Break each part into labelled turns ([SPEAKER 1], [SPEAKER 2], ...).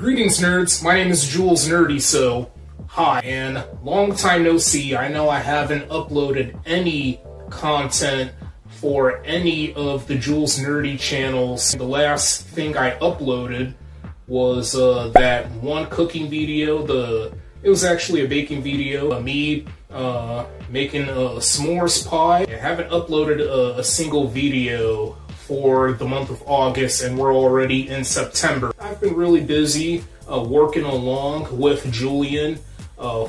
[SPEAKER 1] Greetings, nerds. My name is Jules Nerdy, so hi. And long time no see. I know I haven't uploaded any content for any of the Jules Nerdy channels. The last thing I uploaded was that one cooking video. It was actually a baking video of me making a s'mores pie. I haven't uploaded a single video for the month of August, and we're already in September. I've been really busy working along with Julian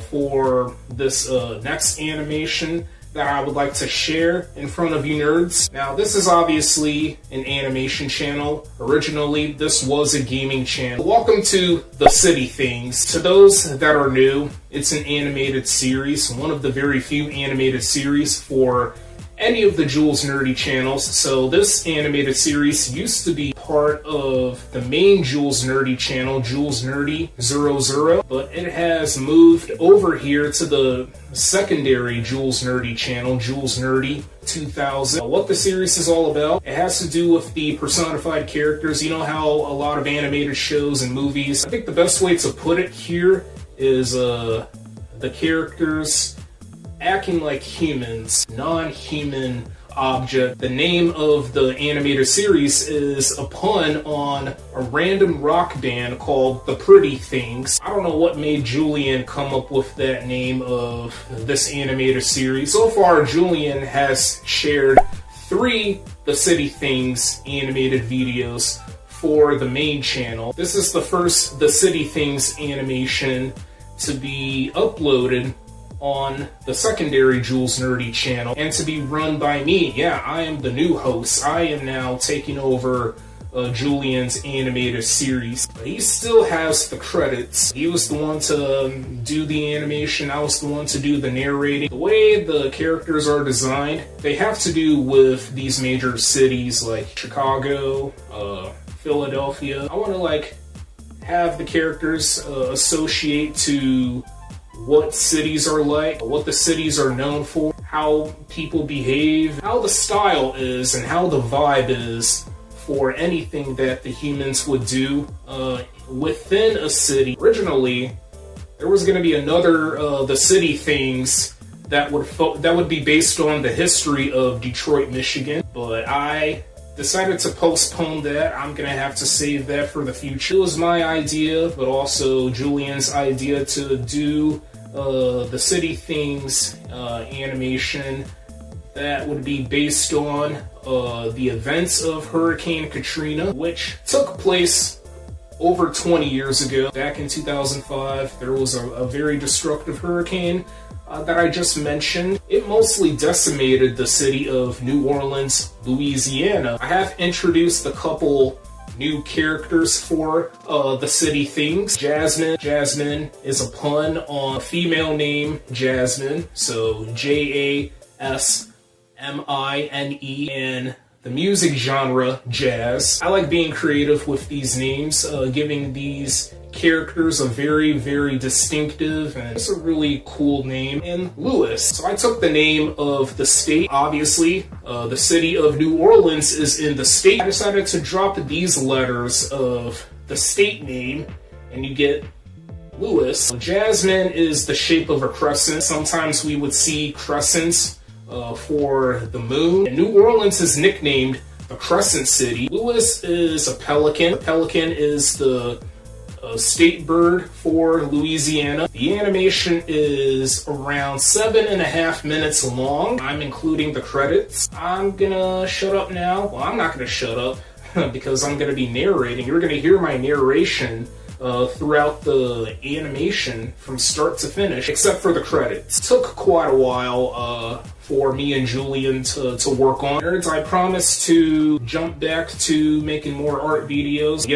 [SPEAKER 1] for this next animation that I would like to share in front of you nerds. Now, this is obviously an animation channel. Originally, this was a gaming channel. Welcome to The City Things. To those that are new, it's an animated series, one of the very few animated series for any of the Jules Nerdy channels. So this animated series used to be part of the main Jules Nerdy channel, Jules Nerdy 00, but it has moved over here to the secondary Jules Nerdy channel, Jules Nerdy 2000. What the series is all about, it has to do with the personified characters. You know how a lot of animated shows and movies, I think the best way to put it here is the characters acting like humans, non-human object. The name of the animated series is a pun on a random rock band called The Pretty Things. I don't know what made Julian come up with that name of this animated series. So far, Julian has shared 3 The City Things animated videos for the main channel. This is the first The City Things animation to be uploaded on the secondary Jules Nerdy channel and to be run by me. Yeah, I am the new host. I am now taking over Julian's animated series. He still has the credits. He was the one to do the animation. I was the one to do the narrating. The way the characters are designed, they have to do with these major cities like Chicago, Philadelphia. I want to have the characters associate to what cities are like, what the cities are known for, how people behave, how the style is, and how the vibe is for anything that the humans would do within a city. Originally, there was going to be another The City Things that would be based on the history of Detroit, Michigan, but I decided to postpone that. I'm gonna have to save that for the future. It was my idea, but also Julian's idea to do the City Things animation that would be based on the events of Hurricane Katrina, which took place over 20 years ago. Back in 2005, there was a very destructive hurricane that I just mentioned. It mostly decimated the city of New Orleans, Louisiana. I have introduced a couple new characters for The City Things. Jasmine. Jasmine is a pun on a female name, Jasmine. So Jasmine, and the music genre, jazz. I like being creative with these names, giving these characters a very, very distinctive and it's a really cool name. And Lewis. So I took the name of the state. Obviously, the city of New Orleans is in the state. I decided to drop these letters of the state name and you get Lewis. Jasmine is the shape of a crescent. Sometimes we would see crescents for the moon. And New Orleans is nicknamed the Crescent City. Lewis is a pelican. The pelican is the state bird for Louisiana. The animation is around 7.5 minutes long. I'm including the credits. I'm gonna shut up now. Well, I'm not gonna shut up because I'm gonna be narrating. You're gonna hear my narration throughout the animation from start to finish, except for the credits. It took quite a while for me and Julian to work on. Nerds, I promise to jump back to making more art videos,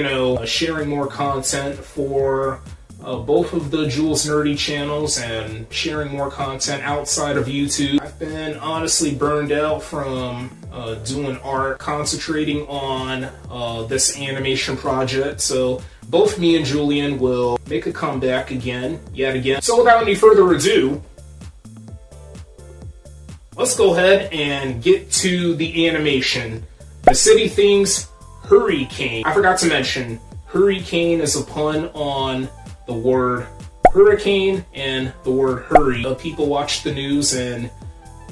[SPEAKER 1] sharing more content for both of the Jules Nerdy channels and sharing more content outside of YouTube. I've been honestly burned out from doing art, concentrating on this animation project, so both me and Julian will make a comeback yet again. So without any further ado, let's go ahead and get to the animation. The City Things Hurrycane. I forgot to mention, Hurricane is a pun on the word hurricane and the word hurry. People watch the news and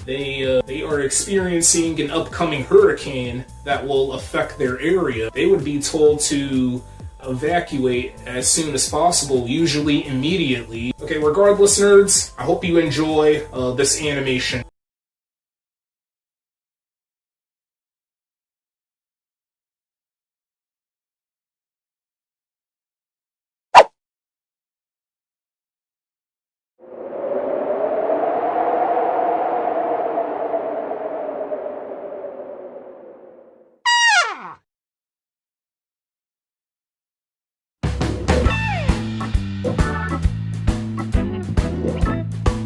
[SPEAKER 1] they are experiencing an upcoming hurricane that will affect their area. They would be told to evacuate as soon as possible, usually immediately. Okay, regardless, nerds, I hope you enjoy this animation.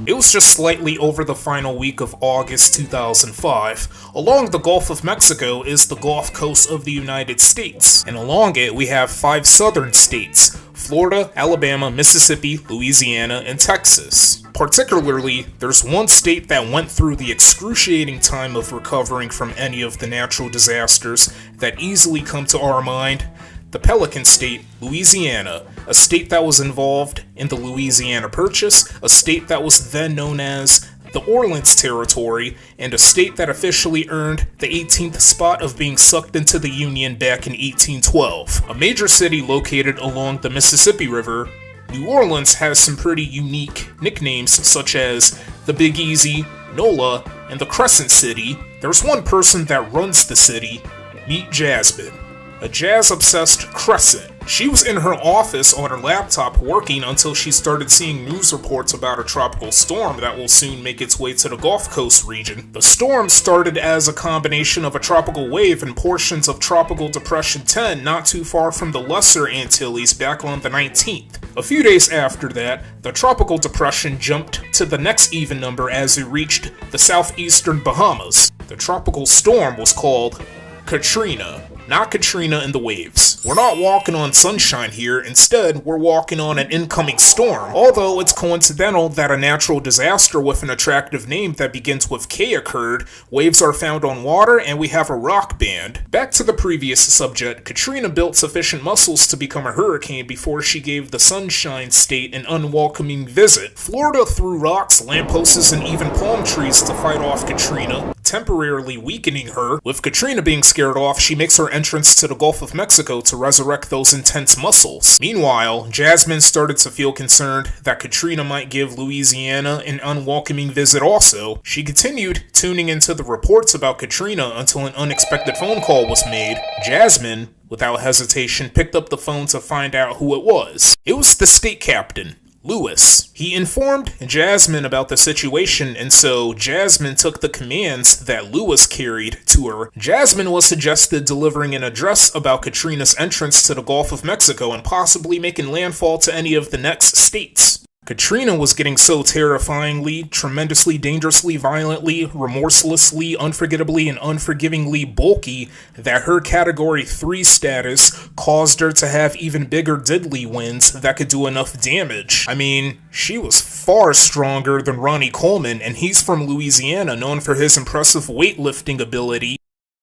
[SPEAKER 1] It was just slightly over the final week of August 2005. Along the Gulf of Mexico is the Gulf Coast of the United States, and along it we have 5 southern states: Florida, Alabama, Mississippi, Louisiana, and Texas. Particularly, there's one state that went through the excruciating time of recovering from any of the natural disasters that easily come to our mind: the Pelican State, Louisiana, a state that was involved in the Louisiana Purchase, a state that was then known as the Orleans Territory, and a state that officially earned the 18th spot of being sucked into the Union back in 1812. A major city located along the Mississippi River, New Orleans has some pretty unique nicknames such as the Big Easy, NOLA, and the Crescent City. There's one person that runs the city. Meet Jasmine, a jazz-obsessed crescent. She was in her office on her laptop working until she started seeing news reports about a tropical storm that will soon make its way to the Gulf Coast region. The storm started as a combination of a tropical wave and portions of Tropical Depression 10 not too far from the Lesser Antilles back on the 19th. A few days after that, the Tropical Depression jumped to the next even number as it reached the southeastern Bahamas. The tropical storm was called Katrina. Not Katrina and the waves. We're not walking on sunshine here, instead we're walking on an incoming storm. Although it's coincidental that a natural disaster with an attractive name that begins with K occurred, waves are found on water, and we have a rock band. Back to the previous subject, Katrina built sufficient muscles to become a hurricane before she gave the Sunshine State an unwelcoming visit. Florida threw rocks, lampposts, and even palm trees to fight off Katrina, temporarily weakening her. With Katrina being scared off, she makes her entrance to the Gulf of Mexico to resurrect those intense muscles. Meanwhile, Jasmine started to feel concerned that Katrina might give Louisiana an unwelcoming visit also. She continued tuning into the reports about Katrina until an unexpected phone call was made. Jasmine, without hesitation, picked up the phone to find out who it was. It was the state captain, Lewis. He informed Jasmine about the situation, and so Jasmine took the commands that Lewis carried to her. Jasmine was suggested delivering an address about Katrina's entrance to the Gulf of Mexico and possibly making landfall to any of the next states. Katrina was getting so terrifyingly, tremendously, dangerously, violently, remorselessly, unforgettably, and unforgivingly bulky that her Category 3 status caused her to have even bigger diddly winds that could do enough damage. I mean, she was far stronger than Ronnie Coleman, and he's from Louisiana, known for his impressive weightlifting ability.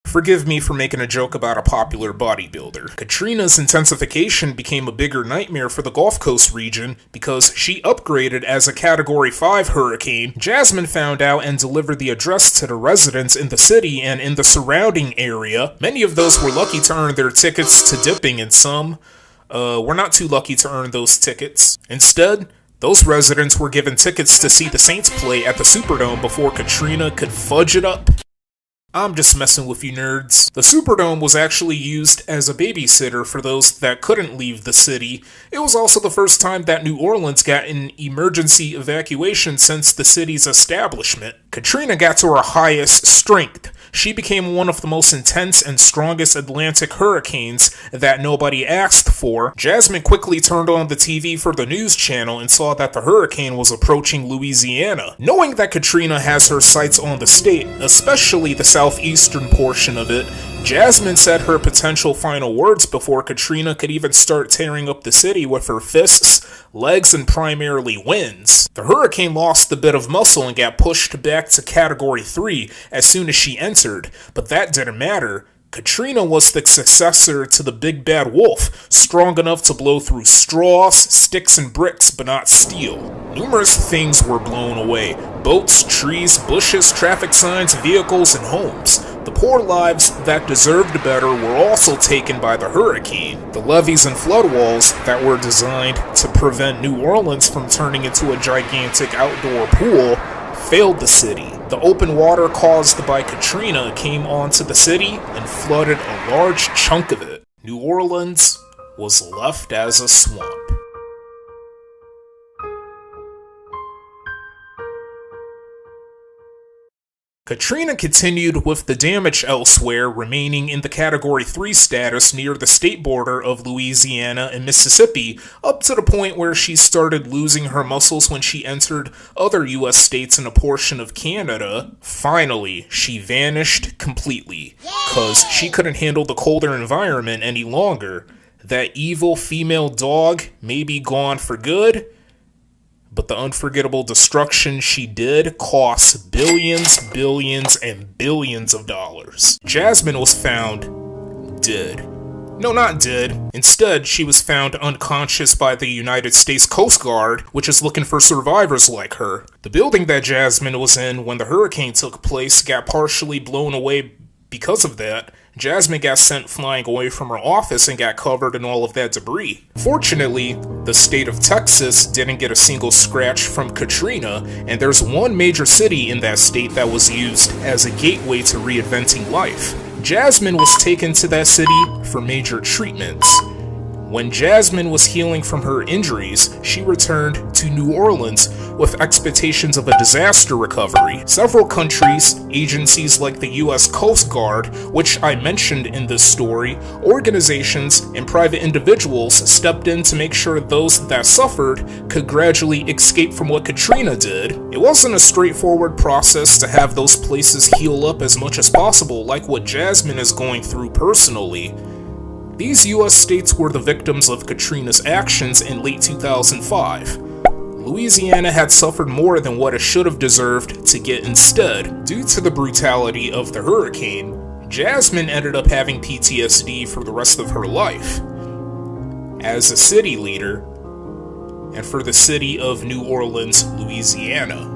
[SPEAKER 1] Forgive me for making a joke about a popular bodybuilder. Katrina's intensification became a bigger nightmare for the Gulf Coast region because she upgraded as a Category 5 hurricane. Jasmine found out and delivered the address to the residents in the city and in the surrounding area. Many of those were lucky to earn their tickets to dipping, and some were not too lucky to earn those tickets. Instead, those residents were given tickets to see the Saints play at the Superdome before Katrina could fudge it up. I'm just messing with you nerds. The Superdome was actually used as a babysitter for those that couldn't leave the city. It was also the first time that New Orleans got an emergency evacuation since the city's establishment. Katrina got to her highest strength. She became one of the most intense and strongest Atlantic hurricanes that nobody asked for. Jasmine quickly turned on the TV for the news channel and saw that the hurricane was approaching Louisiana. Knowing that Katrina has her sights on the state, especially the southeastern portion of it, Jasmine said her potential final words before Katrina could even start tearing up the city with her fists, legs, and primarily winds. The hurricane lost a bit of muscle and got pushed back to Category 3 as soon as she entered, but that didn't matter Katrina was the successor to the Big Bad Wolf, strong enough to blow through straws, sticks, and bricks, but not steel. Numerous things were blown away: boats, trees, bushes, traffic signs, vehicles, and homes. The poor lives that deserved better were also taken by the hurricane. The levees and flood walls that were designed to prevent New Orleans from turning into a gigantic outdoor pool failed the city. The open water caused by Katrina came onto the city and flooded a large chunk of it. New Orleans was left as a swamp. Katrina continued with the damage elsewhere, remaining in the Category 3 status near the state border of Louisiana and Mississippi, up to the point where she started losing her muscles when she entered other U.S. states and a portion of Canada. Finally, she vanished completely, cause she couldn't handle the colder environment any longer. That evil female dog may be gone for good, but the unforgettable destruction she did cost billions, billions, and billions of dollars. Jasmine was found dead. No, not dead. Instead, she was found unconscious by the United States Coast Guard, which is looking for survivors like her. The building that Jasmine was in when the hurricane took place got partially blown away because of that. Jasmine got sent flying away from her office and got covered in all of that debris. Fortunately, the state of Texas didn't get a single scratch from Katrina, and there's one major city in that state that was used as a gateway to reinventing life. Jasmine was taken to that city for major treatments. When Jasmine was healing from her injuries, she returned to New Orleans with expectations of a disaster recovery. Several countries, agencies like the U.S. Coast Guard, which I mentioned in this story, organizations, and private individuals stepped in to make sure those that suffered could gradually escape from what Katrina did. It wasn't a straightforward process to have those places heal up as much as possible, like what Jasmine is going through personally. These U.S. states were the victims of Katrina's actions in late 2005. Louisiana had suffered more than what it should have deserved to get instead. Due to the brutality of the hurricane, Jasmine ended up having PTSD for the rest of her life. As a city leader, and for the city of New Orleans, Louisiana.